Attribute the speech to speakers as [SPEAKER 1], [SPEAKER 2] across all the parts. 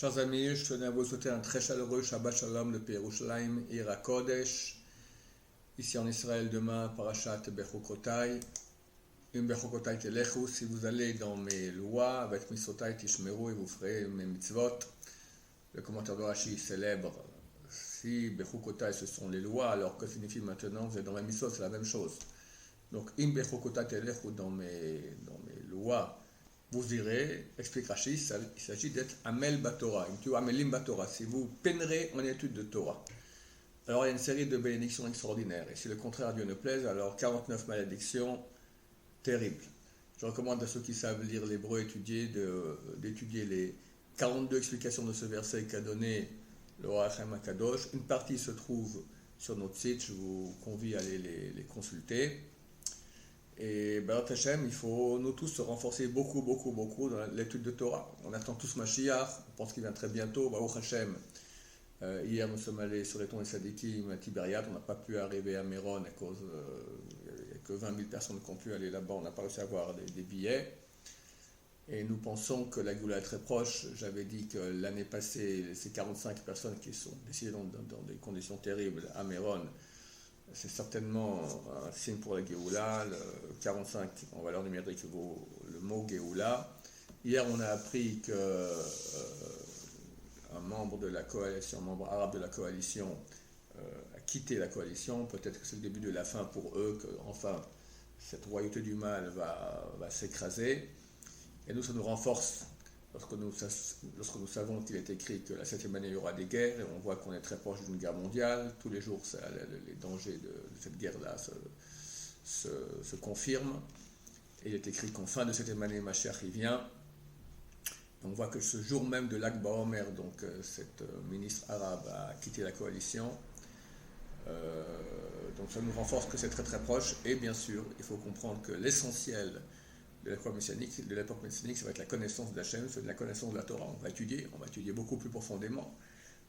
[SPEAKER 1] Chers amis, je tenais à vous souhaiter un très chaleureux Shabbat Shalom de Yerushalayim, Ira Kodesh. Ici en Israël, demain, Parashat Bechukotai. Bechukotai Telechu, si vous allez dans mes lois, avec Misotai Tishmeru, et vous ferez mes mitzvot. Le commentaire de Rashi célèbre, si Bechukotai ce sont les lois, alors que signifie maintenant, vous êtes dans mes mitzvot, c'est la même chose. Donc, Bechukotai Telechu, dans mes lois, vous irez, explique Rashi, il s'agit d'être Amel Batora, Amelim Batora, si vous peinerez en étude de Torah. Alors il y a une série de bénédictions extraordinaires, et si le contraire à Dieu ne plaise, alors 49 malédictions terribles. Je recommande à ceux qui savent lire l'hébreu d'étudier les 42 explications de ce verset qu'a donné le Or HaChaim HaKadosh. Une partie se trouve sur notre site, je vous convie à aller les consulter. Et Baruch Hashem, il faut nous tous se renforcer beaucoup dans l'étude de Torah. On attend tous Mashiach, on pense qu'il vient très bientôt. Baruch Hashem, hier nous sommes allés sur les Tons et Sadikim à Tibériade, on n'a pas pu arriver à Méron à cause il n'y a que 20 000 personnes qui ont pu aller là-bas, on n'a pas réussi à avoir des billets. Et nous pensons que la Goula est très proche. J'avais dit que l'année passée, ces 45 personnes qui sont décédées dans des conditions terribles à Méron, c'est certainement un signe pour la Géoula. Le 45 en valeur numérique vaut le mot Géoula. Hier, on a appris que un membre de la coalition, un membre arabe de la coalition, a quitté la coalition. Peut-être que c'est le début de la fin pour eux, que enfin cette royauté du mal va s'écraser. Et nous, ça nous renforce lorsque nous savons qu'il est écrit que la 7e année, il y aura des guerres, et on voit qu'on est très proche d'une guerre mondiale. Tous les jours, les dangers de cette guerre-là se confirment. Et il est écrit qu'en fin de 7e année, Mashiach y vient. On voit que ce jour même de l'Akba Omer, donc cette ministre arabe a quitté la coalition. Donc ça nous renforce que c'est très très proche. Et bien sûr, il faut comprendre que l'essentiel de l'époque messianique, ça va être la connaissance d'Hachem, c'est la connaissance de la Torah. On va étudier beaucoup plus profondément.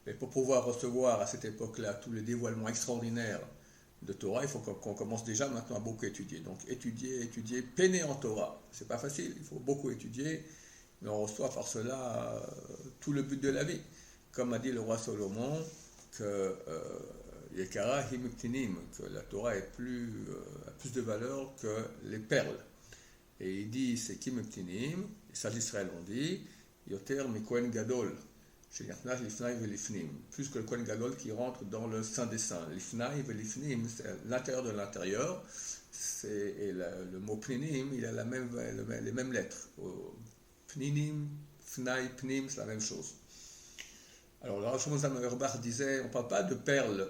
[SPEAKER 1] Mais pour pouvoir recevoir à cette époque-là tous les dévoilements extraordinaires de Torah, il faut qu'on commence déjà maintenant à beaucoup étudier. Donc étudier, peiner en Torah. C'est pas facile, il faut beaucoup étudier, mais on reçoit par cela tout le but de la vie. Comme a dit le roi Salomon, que Yekara Himuktinim, que la Torah a plus de valeur que les perles. Et il dit, c'est Kimuktinim, les sages d'Israël ont dit, Yoter mi Kohen Gadol, chez Yatnach Lifnai Velifnim, plus que le Kohen Gadol qui rentre dans le Saint des Saints. Lifnai Velifnim, c'est l'intérieur de l'intérieur, et le mot Pninim, il a les mêmes lettres. Pninim, Fnai, Pnim, c'est la même chose. Alors, le Rav Shlomo Auerbach disait, on ne parle pas de perles,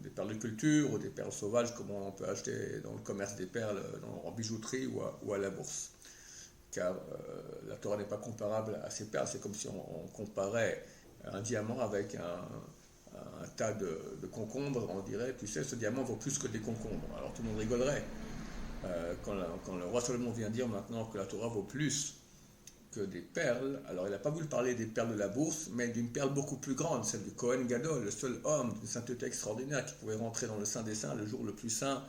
[SPEAKER 1] des perles de culture ou des perles sauvages comme on peut acheter dans le commerce des perles en bijouterie ou à la bourse. Car la Torah n'est pas comparable à ces perles. C'est comme si on comparait un diamant avec un tas de concombres. On dirait, tu sais, ce diamant vaut plus que des concombres. Alors tout le monde rigolerait. Quand le roi Salomon vient dire maintenant que la Torah vaut plus que des perles, alors il n'a pas voulu parler des perles de la bourse, mais d'une perle beaucoup plus grande, celle du Kohen Gadol, le seul homme d'une sainteté extraordinaire qui pouvait rentrer dans le Saint des Saints le jour le plus saint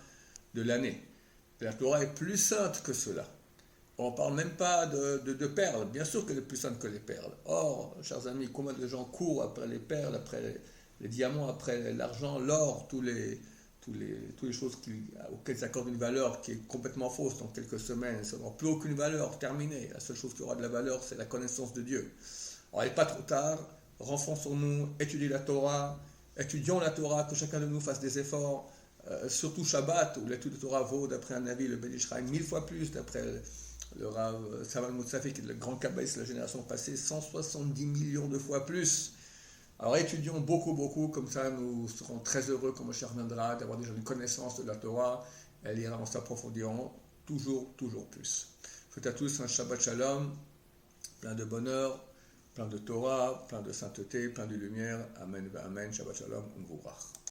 [SPEAKER 1] de l'année. Et la Torah est plus sainte que cela. On ne parle même pas de perles, bien sûr qu'elle est plus sainte que les perles. Or, chers amis, combien de gens courent après les perles, après les diamants, après l'argent, l'or, toutes les choses auxquelles s'accorde une valeur qui est complètement fausse dans quelques semaines, ça n'aura plus aucune valeur, terminée. La seule chose qui aura de la valeur, c'est la connaissance de Dieu. Alors, il n'est pas trop tard, renforçons-nous, étudions la Torah, que chacun de nous fasse des efforts, surtout Shabbat, où l'étude de Torah vaut, d'après un avis, le Ben Ish Chai, 1000 fois plus, d'après le Rav Savan Moutsafi, qui est le grand kabbaliste de la génération passée, 170 millions de fois plus. Alors étudions beaucoup, comme ça nous serons très heureux quand Moshe reviendra, d'avoir déjà une connaissance de la Torah, elle ira en s'approfondirant toujours plus. Je souhaite à tous un Shabbat Shalom, plein de bonheur, plein de Torah, plein de sainteté, plein de lumière. Amen, Amen, Shabbat Shalom, Umvurach.